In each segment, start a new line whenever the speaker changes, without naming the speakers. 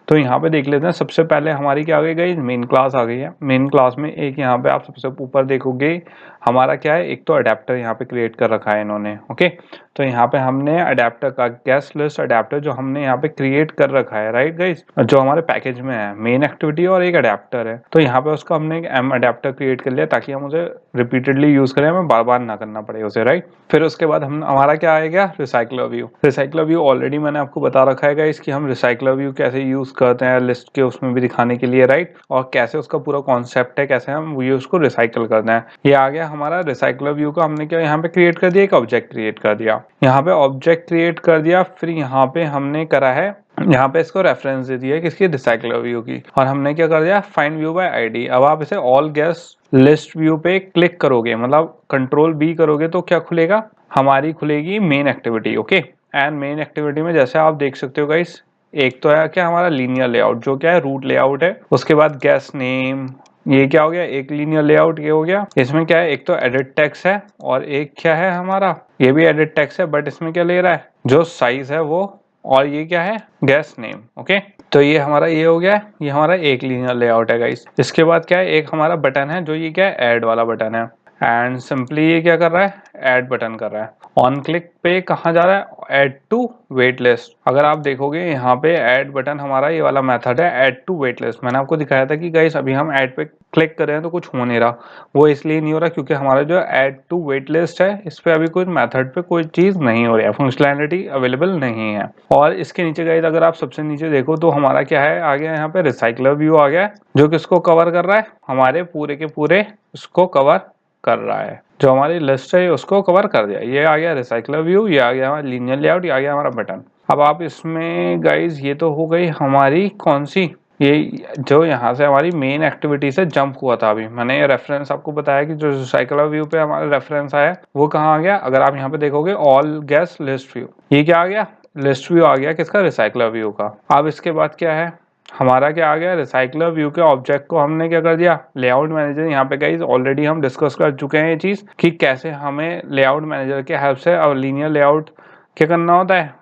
तो यहाँ पे देख लेते हैं। सबसे पहले हमारी क्या आ गई, मेन क्लास आ गई है। मेन क्लास में एक यहाँ पे आप सबसे ऊपर देखोगे हमारा क्या है, एक तो अडेप्टर यहाँ पे क्रिएट कर रखा है इन्होंने। ओके, तो यहाँ पे हमने अडेप्टर का गेस्ट लिस्ट अडेप्टर जो हमने यहाँ पे क्रिएट कर रखा है, राइट गाइस, जो हमारे पैकेज में है मेन एक्टिविटी और एक अडेप्टर है। तो यहाँ पे उसका हमने एक एम अडेप्टर क्रिएट कर लिया ताकि हम उसे रिपीटेडली यूज करें, हमें बार बार ना करना पड़े उसे, राइट। फिर उसके बाद हम हमारा क्या आएगा, recycler view. Recycler view already मैंने आपको बता रखा है गाइस कि हम रिसाइकलर व्यू कैसे यूज करते हैं लिस्ट के उसमें भी दिखाने के लिए, राइट, और कैसे उसका पूरा कॉन्सेप्ट है, कैसे हम व्यूज को रिसाइकल करते हैं। ये आ गया हमारा रिसाइकलर व्यू का। हमने क्या यहाँ पे क्रिएट कर दिया, एक ऑब्जेक्ट क्रिएट कर दिया, यहाँ पे ऑब्जेक्ट क्रिएट कर दिया। फिर यहाँ पे हमने करा है, यहाँ पे इसको रेफरेंस दे दिया किसकी, रिसाइकलर व्यू की। और हमने क्या कर दिया, फाइंड व्यू बाय आईडी। अब आप इसे ऑल गेस्ट लिस्ट व्यू पे क्लिक करोगे, मतलब कंट्रोल बी करोगे तो क्या खुलेगा, हमारी खुलेगी main activity. Okay, and main activity में जैसे आप देख सकते हो गाइस, एक तो है क्या हमारा लीनियर लेआउट जो क्या है रूट लेआउट है। उसके बाद गेस्ट नेम, ये क्या हो गया, एक लीनियर लेआउट ये हो गया। इसमें क्या है, एक तो एडिट टेक्स्ट है और एक क्या है हमारा, ये भी एडिट टेक्स्ट है, बट इसमें क्या ले रहा है, जो साइज है वो, और ये क्या है, गेस्ट नेम। ओके, तो ये हमारा ये हो गया, ये हमारा एक लीनियर लेआउट है गाइस। इसके बाद क्या है, एक हमारा बटन है जो ये क्या है, ऐड वाला बटन है। एंड सिंपली ये क्या कर रहा है, ऐड बटन कर रहा है। ऑन क्लिक पे कहाँ जा रहा है, ऐड टू वेट लिस्ट। अगर आप देखोगे यहाँ पे ऐड बटन हमारा ये वाला मेथड है, ऐड टू वेट लिस्ट। मैंने आपको दिखाया था कि गाइस अभी हम ऐड पे क्लिक कर रहे हैं तो कुछ हो नहीं रहा, वो इसलिए नहीं हो रहा क्योंकि हमारा जो ऐड टू वेट लिस्ट है इस पे अभी कोई मेथड पे कोई चीज नहीं हो रही है, फंक्शनैलिटी अवेलेबल नहीं है। और इसके नीचे गाइस अगर आप सबसे नीचे देखो तो हमारा क्या है, आ गया यहाँ पे रिसाइकलर व्यू आ गया, जो किसको कवर कर रहा है, हमारे पूरे के पूरे उसको कवर कर रहा है, जो हमारी लिस्ट है उसको कवर कर दिया। ये आ गया रिसाइकलर व्यू, ये आ गया हमारा लीनियर लेआउट, ये आ गया हमारा बटन। अब आप इसमें गाइज ये तो हो गई हमारी कौन सी, ये जो यहाँ से हमारी मेन एक्टिविटी से जंप हुआ था। अभी मैंने ये रेफरेंस आपको बताया कि जो रिसाइकलर व्यू पे हमारा रेफरेंस आया वो कहाँ आ गया, अगर आप यहाँ पे देखोगे ऑल गेस्ट लिस्ट व्यू, ये क्या आ गया, लिस्ट व्यू आ गया किसका, रिसाइकलर व्यू का। अब इसके बाद क्या है हमारा, क्या आ गया, रिसाइकलर व्यू के ऑब्जेक्ट को हमने क्या कर दिया, लेआउट मैनेजर। यहाँ पे गाइस ऑलरेडी हम डिस्कस कर चुके हैं ये चीज कि कैसे हमें लेआउट मैनेजर के हेल्प से और लीनियर लेआउट क्या करना होता है,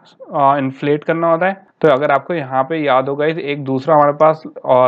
इन्फ्लेट करना होता है। तो अगर आपको यहाँ पे याद होगा एक दूसरा हमारे पास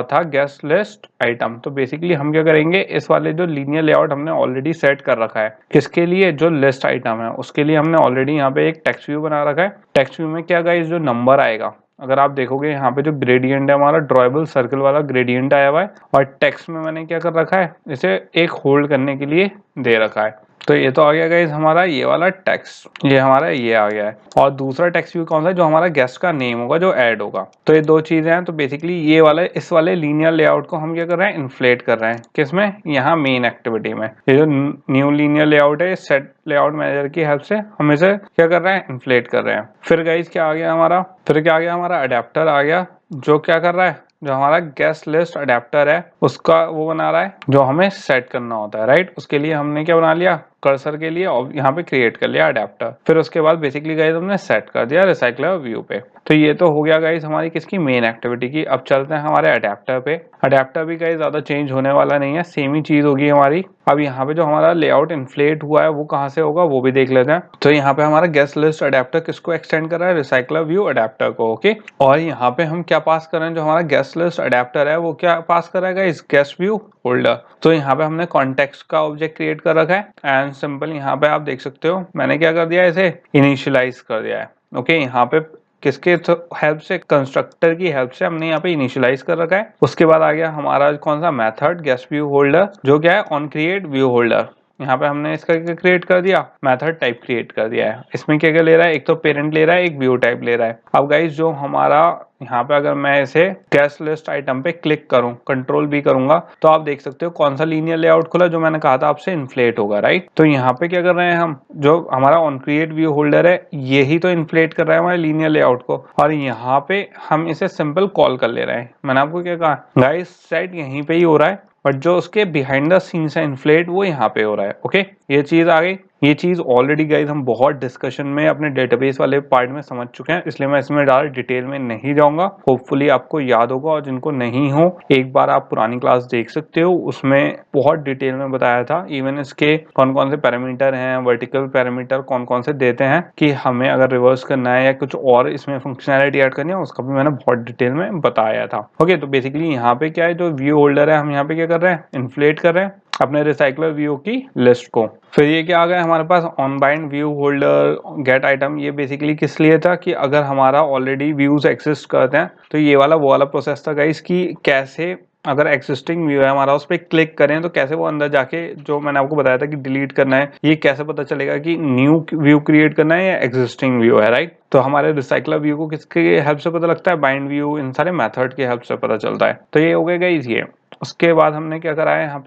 था गेस्ट लिस्ट आइटम। तो बेसिकली हम क्या करेंगे, इस वाले जो लीनियर लेआउट हमने ऑलरेडी सेट कर रखा है किसके लिए, जो लिस्ट आइटम है उसके लिए हमने ऑलरेडी यहाँ पे एक टेक्स्ट व्यू बना रखा है। टेक्स्ट व्यू में क्या गाइस, जो नंबर आएगा, अगर आप देखोगे यहाँ पे जो ग्रेडियंट है हमारा ड्रॉएबल सर्कल वाला ग्रेडियंट आया हुआ है, और टेक्स्ट में मैंने क्या कर रखा है, इसे एक होल्ड करने के लिए दे रखा है। तो ये तो आ गया गाइस हमारा ये वाला टेक्स्ट, ये हमारा ये आ गया है। और दूसरा टेक्स्ट व्यू कौन सा है, जो हमारा गेस्ट का नेम होगा जो ऐड होगा। तो ये दो चीजें हैं। तो बेसिकली ये वाले इस वाले लीनियर लेआउट को हम क्या कर रहे हैं, इन्फ्लेट कर रहे हैं किसमें, यहाँ मेन एक्टिविटी में। ये जो न्यू लीनियर लेआउट है सेट लेआउट मैनेजर की हेल्प से हम इसे क्या कर रहे हैं, इन्फ्लेट कर रहे हैं। फिर गाइस क्या आ गया हमारा, फिर क्या आ गया हमारा, अडेप्टर आ गया, जो क्या कर रहा है, जो हमारा गेस्ट लिस्ट अडेप्टर है उसका वो बना रहा है जो हमें सेट करना होता है, राइट। उसके लिए हमने क्या बना लिया, कर्सर के लिए यहाँ पे क्रिएट कर लिया अडेप्टर। फिर उसके बाद बेसिकली गाइस हमने सेट कर दिया रिसाइकलर व्यू पे। तो ये तो हो गया गाइस हमारी किसकी, मेन एक्टिविटी की। अब चलते हैं हमारे अडेप्टर पे। अडेप्टर भी गाइस ज्यादा चेंज होने वाला नहीं है, सेम ही चीज होगी हमारी। अब यहाँ पे जो हमारा लेआउट इन्फ्लेट हुआ है वो कहाँ से होगा वो भी देख लेते हैं। तो यहाँ पे हमारा गेस्ट लिस्ट अडेप्टर किसको एक्सटेंड कर रहा है, रिसाइकलर व्यू अडेप्टर को। ओके, और यहाँ पे हम क्या पास कर रहे हैं, जो हमारा गेस्ट लिस्ट अडेप्टर है वो क्या पास कर रहा है इस गेस्ट व्यू होल्डर। तो यहाँ पे हमने कॉन्टेक्स्ट का ऑब्जेक्ट क्रिएट कर रखा है एंड सिंपल यहाँ पे आप देख सकते हो मैंने क्या कर दिया है, इसे इनिशियलाइज कर दिया है। ओके, यहाँ पे किसके हेल्प से, कंस्ट्रक्टर की हेल्प से हमने यहाँ पे इनिशियलाइज कर रखा है। उसके बाद आ गया हमारा कौन सा मेथड, गेस्ट व्यू होल्डर, जो क्या है ऑन क्रिएट व्यू होल्डर। यहाँ पे हमने इसका क्या क्रिएट कर दिया, मेथड टाइप क्रिएट कर दिया है। इसमें क्या क्या ले रहा है, एक तो पेरेंट ले रहा है, एक व्यू टाइप ले रहा है। अब गाइस जो हमारा यहाँ पे अगर मैं इसे गेस्ट लिस्ट आइटम पे क्लिक करूँ, कंट्रोल भी करूंगा, तो आप देख सकते हो कौन सा लीनियर लेआउट खुला, जो मैंने कहा था आपसे इन्फ्लेट होगा, राइट। तो यहाँ पे क्या कर रहे हैं हम, जो हमारा ऑन क्रिएट व्यू होल्डर है यही तो इन्फ्लेट कर रहा है हमारे लीनियर लेआउट को, और यहाँ पे हम इसे सिंपल कॉल कर ले रहे हैं। मैंने आपको क्या कहा गाइस, सेट यहीं पे ही हो रहा है, बट जो उसके बिहाइंड द सीन्स है इन्फ्लेट वो यहाँ पे हो रहा है। ओके, ये चीज आ गई। ये चीज़ ऑलरेडी गाइज हम बहुत डिस्कशन में अपने डेटाबेस वाले पार्ट में समझ चुके हैं, इसलिए मैं इसमें ज़्यादा डिटेल में नहीं जाऊंगा। होपफुली आपको याद होगा, और जिनको नहीं हो एक बार आप पुरानी क्लास देख सकते हो, उसमें बहुत डिटेल में बताया था। इवन इसके कौन कौन से पैरामीटर हैं, वर्टिकल पैरामीटर कौन कौन से देते हैं कि हमें अगर रिवर्स करना है या कुछ और इसमें फंक्शनैलिटी ऐड करनी है, उसका भी मैंने बहुत डिटेल में बताया था। ओके, तो बेसिकली यहाँ पे क्या है, जो व्यू होल्डर है हम यहाँ पे क्या कर रहे हैं, इन्फ्लेट कर रहे हैं अपने रिसाइकलर व्यू की लिस्ट को। फिर ये क्या आ गया हमारे पास, on bind view holder get item. ये बेसिकली किस लिए था कि अगर हमारा ऑलरेडी व्यूज एक्सिस्ट करते हैं तो ये वाला वो वाला प्रोसेस था गाइस कि कैसे अगर एक्सिस्टिंग व्यू है हमारा, उस पर क्लिक करें तो कैसे वो अंदर जाके, जो मैंने आपको बताया था कि डिलीट करना है, ये कैसे पता चलेगा कि न्यू व्यू क्रिएट करना है या एक्सिस्टिंग व्यू है, राइट। तो हमारे रिसाइकलर व्यू को किसके हेल्प से पता लगता है, बाइंड व्यू, इन सारे मेथड के हेल्प से पता चलता है। तो ये हो गया गाइस ये। उसके बाद हमने क्या करा है यहाँ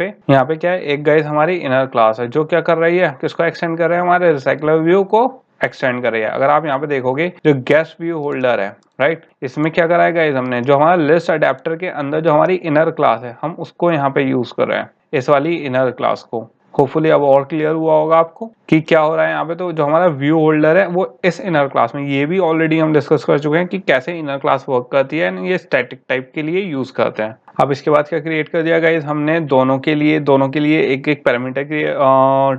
पे क्या है, एक गाइस हमारी इनर क्लास है जो क्या कर रही है, किसको एक्सटेंड कर रहे हैं, हमारे रिसाइकलर व्यू को एक्सटेंड कर रही है। अगर आप यहाँ पे देखोगे जो गेस्ट व्यू होल्डर है, राइट, इसमें क्या करा है गाइस हमने, जो हमारा लिस्ट अडेप्टर के अंदर जो हमारी इनर क्लास है, हम उसको यहाँ पे यूज कर रहे हैं, इस वाली इनर क्लास को। होपफुली अब और क्लियर हुआ होगा आपको कि क्या हो रहा है यहाँ पे। तो जो हमारा व्यू होल्डर है वो इस इनर क्लास में, ये भी ऑलरेडी हम डिस्कस कर चुके हैं कि कैसे इनर क्लास वर्क करती है, ये स्टैटिक टाइप के लिए यूज करते हैं। अब इसके बाद क्या क्रिएट कर दिया गाइस हमने, दोनों के लिए एक एक पैरामीटर के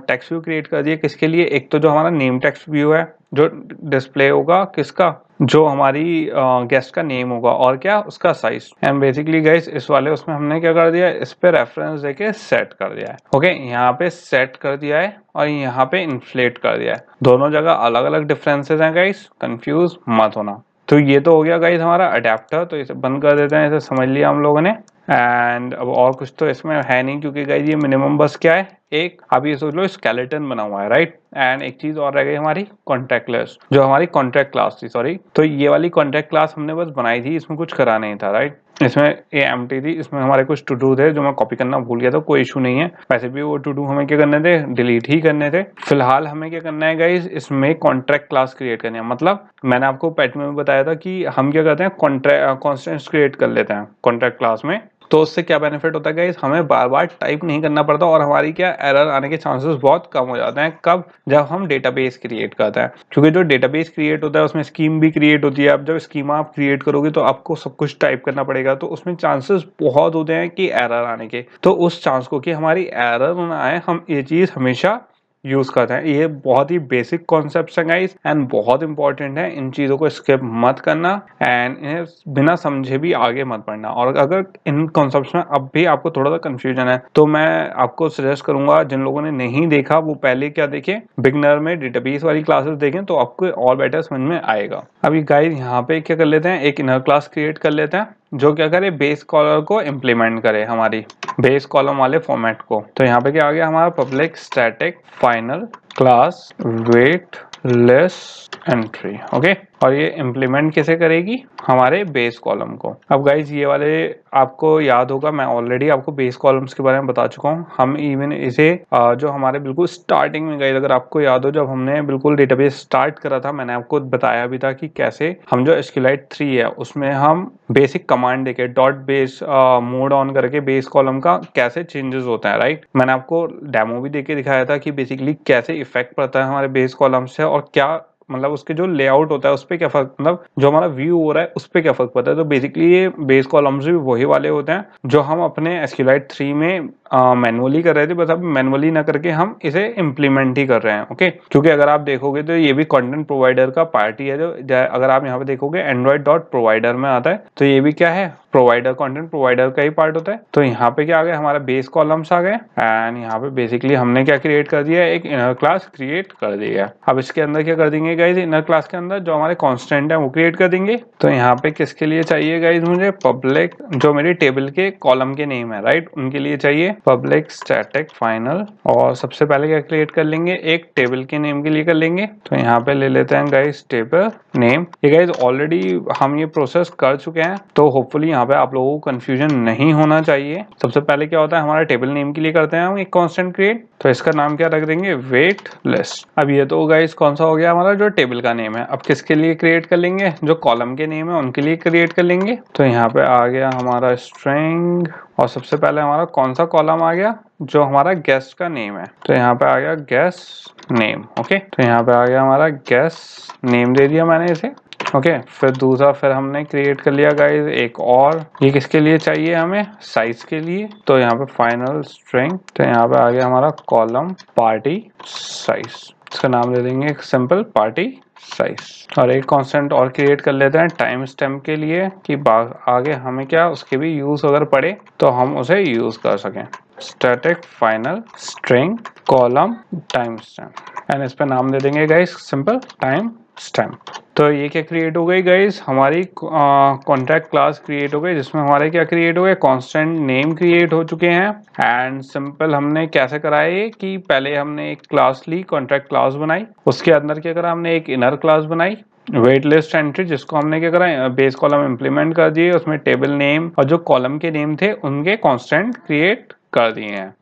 टेक्स्ट व्यू क्रिएट कर दिया। किसके लिए, एक तो जो हमारा नेम टेक्स्ट व्यू है जो डिस्प्ले होगा किसका, जो हमारी गेस्ट का नेम होगा, और क्या उसका साइज। एंड बेसिकली गाइस इस वाले उसमें हमने क्या कर दिया, इस पे रेफरेंस देके सेट कर दिया है। ओके, यहाँ पे सेट कर दिया है और यहाँ पे इन्फ्लेट कर दिया है। दोनों जगह अलग अलग डिफरेंसेस हैं गाइस, कंफ्यूज मत होना। तो ये तो हो गया गाइस हमारा अडेप्टर, तो इसे बंद कर देते हैं, इसे समझ लिया हम लोगों ने। एंड अब और कुछ तो इसमें है नहीं, क्योंकि गाइस ये मिनिमम बस क्या है, एक आप ये सोच लो स्केलेटन बना हुआ है, राइट। एंड एक चीज और रह गई हमारी कॉन्ट्रैक्ट लिस्ट, जो हमारी कॉन्ट्रैक्ट क्लास थी, सॉरी। तो ये वाली कॉन्ट्रैक्ट क्लास हमने बस बनाई थी, इसमें कुछ करा नहीं था, राइट। इसमें ये एम्प्टी थी, इसमें हमारे कुछ टू डू थे जो मैं कॉपी करना भूल गया था, कोई इशू नहीं है। वैसे भी वो टू डू हमें क्या करने थे, डिलीट ही करने थे। फिलहाल हमें क्या करना है गाइस, इसमें कॉन्ट्रैक्ट क्लास क्रिएट करनी है। मतलब मैंने आपको पैट में बताया था कि हम क्या करते हैं, कॉन्ट्रैक्ट कॉन्स्टेंट्स क्रिएट कर लेते हैं कॉन्ट्रैक्ट क्लास में। तो उससे क्या बेनिफिट होता है गाइस, हमें बार बार टाइप नहीं करना पड़ता और हमारी क्या एरर आने के चांसेस बहुत कम हो जाते हैं। कब, जब हम डेटाबेस क्रिएट करते हैं, क्योंकि जो डेटाबेस क्रिएट होता है उसमें स्कीम भी क्रिएट होती है। अब जब स्कीमा आप क्रिएट करोगे तो आपको सब कुछ टाइप करना पड़ेगा, तो उसमें चांसेस बहुत होते हैं कि एरर आने के। तो उस चांस को कि हमारी एरर ना आए, हम ये चीज हमेशा यूज करते हैं। ये बहुत ही बेसिक कॉन्सेप्ट है गाइस एंड बहुत इंपॉर्टेंट है। इन चीजों को स्किप मत करना एंड इन्हें बिना समझे भी आगे मत बढ़ना। और अगर इन कॉन्सेप्ट्स में अब भी आपको थोड़ा सा कंफ्यूजन है तो मैं आपको सजेस्ट करूंगा, जिन लोगों ने नहीं देखा वो पहले क्या देखें, बिगनर में डेटाबेस वाली क्लासेस देखें, तो आपको और बेटर समझ में आएगा। अभी गाइस यहाँ पे क्या कर लेते हैं, एक इनर क्लास क्रिएट कर लेते हैं जो क्या करे, बेस कॉलर को इम्प्लीमेंट करे, हमारी बेस कॉलम वाले फॉर्मेट को। तो यहाँ पे क्या आ गया हमारा, public static final class weight less entry. Okay, और ये इम्प्लीमेंट कैसे करेगी, हमारे बेस कॉलम को। अब गाइज ये वाले आपको याद होगा, मैं ऑलरेडी आपको बेस कॉलम्स के बारे में बता चुका हूँ। हम इवन इसे जो हमारे बिल्कुल स्टार्टिंग में गाइज, अगर आपको याद हो, जब हमने बिल्कुल डेटाबेस स्टार्ट करा था, मैंने आपको बताया भी था कि कैसे हम जो SQLite 3 है उसमें हम बेसिक कमांड देके डॉट बेस मोड ऑन करके बेस कॉलम का कैसे चेंजेस होता है, राइट। मैंने आपको डेमो भी देके दिखाया था कि बेसिकली कैसे इफेक्ट पड़ता है हमारे बेस कॉलम से, और क्या मतलब उसके जो लेआउट होता है उस पर क्या फर्क, मतलब जो हमारा व्यू हो रहा है उस पर क्या फर्क पड़ता है। तो बेसिकली ये बेस कॉलम्स भी वही वाले होते हैं जो हम अपने SQLite 3 में मैनुअली कर रहे थे, बस अब मैनुअली ना करके हम इसे इम्प्लीमेंट ही कर रहे हैं। ओके, क्योंकि अगर आप देखोगे तो ये भी कंटेंट प्रोवाइडर का पार्ट ही है। जो अगर आप यहाँ पे देखोगे एंड्रॉइड डॉट प्रोवाइडर में आता है, तो ये भी क्या है, प्रोवाइडर, कंटेंट प्रोवाइडर का ही पार्ट होता है। तो यहाँ पे क्या आ गया, हमारा बेस कॉलम्स आ गए एंड यहाँ पे बेसिकली हमने क्या क्रिएट कर दिया, एक इनर क्लास क्रिएट कर दिया। अब इसके अंदर क्या कर देंगे गाइज, इनर क्लास के अंदर जो हमारे कांस्टेंट है वो क्रिएट कर देंगे। तो यहाँ पे किसके लिए चाहिए गाइज, मुझे पब्लिक, जो मेरी टेबल के कॉलम के नेम है, राइट, उनके लिए चाहिए पब्लिक स्टैटिक फाइनल। और सबसे पहले क्या क्रिएट कर लेंगे, एक टेबल के नेम के लिए कर लेंगे। तो यहाँ पे ले लेते हैं गाइज टेबल नेम। ये गाइज ऑलरेडी हम ये प्रोसेस कर चुके हैं, तो होपफुली यहाँ पे आप लोगों को कंफ्यूजन नहीं होना चाहिए। सबसे पहले क्या होता है, हमारा टेबल नेम के लिए करते हैं हम एक कांस्टेंट क्रिएट। तो इसका नाम क्या रख देंगे, वेट लिस्ट। अब ये तो गाइज कौन सा हो गया हमारा, जो टेबल का नेम है। अब किसके लिए क्रिएट कर लेंगे, जो कॉलम के नेम है उनके लिए क्रिएट कर लेंगे। तो यहाँ पे आ गया हमारा स्ट्रिंग, और सबसे पहले हमारा कौन सा कॉलम आ गया, जो हमारा गेस्ट का नेम है। तो यहाँ पे आ गया गेस्ट नेम। ओके, तो यहाँ पे आ गया हमारा गेस्ट नेम, दे दिया मैंने इसे। ओके, फिर दूसरा फिर हमने क्रिएट कर लिया गाइस एक और, ये किसके लिए चाहिए हमें, साइज के लिए। तो यहाँ पे फाइनल स्ट्रिंग, तो यहाँ पे आ गया हमारा कॉलम पार्टी साइज, इसका नाम दे देंगे एक सिंपल पार्टी साइज। और एक कांस्टेंट और क्रिएट कर लेते हैं टाइम स्टैम्प के लिए कि आगे हमें क्या उसके भी यूज अगर पड़े तो हम उसे यूज कर सकें। Static final string column time stamp, and इस पे नाम दे देंगे गाइस सिंपल टाइम स्टैम्प। तो ये क्या क्रिएट हो गई गाइस, हमारी कॉन्ट्रैक्ट क्लास क्रिएट हो गई, जिसमें हमारे क्या क्रिएट हो गए, कांस्टेंट नेम क्रिएट हो चुके हैं। एंड सिंपल हमने कैसे कराए कि पहले हमने एक क्लास ली, कॉन्ट्रैक्ट क्लास बनाई, उसके अंदर क्या करा हमने एक इनर क्लास बनाई वेट लिस्ट एंट्री, जिसको हमने क्या करा बेस कॉलम इंप्लीमेंट कर दिए, उसमें टेबल नेम और जो कॉलम के नेम थे उनके कांस्टेंट क्रिएट कर दिए हैं।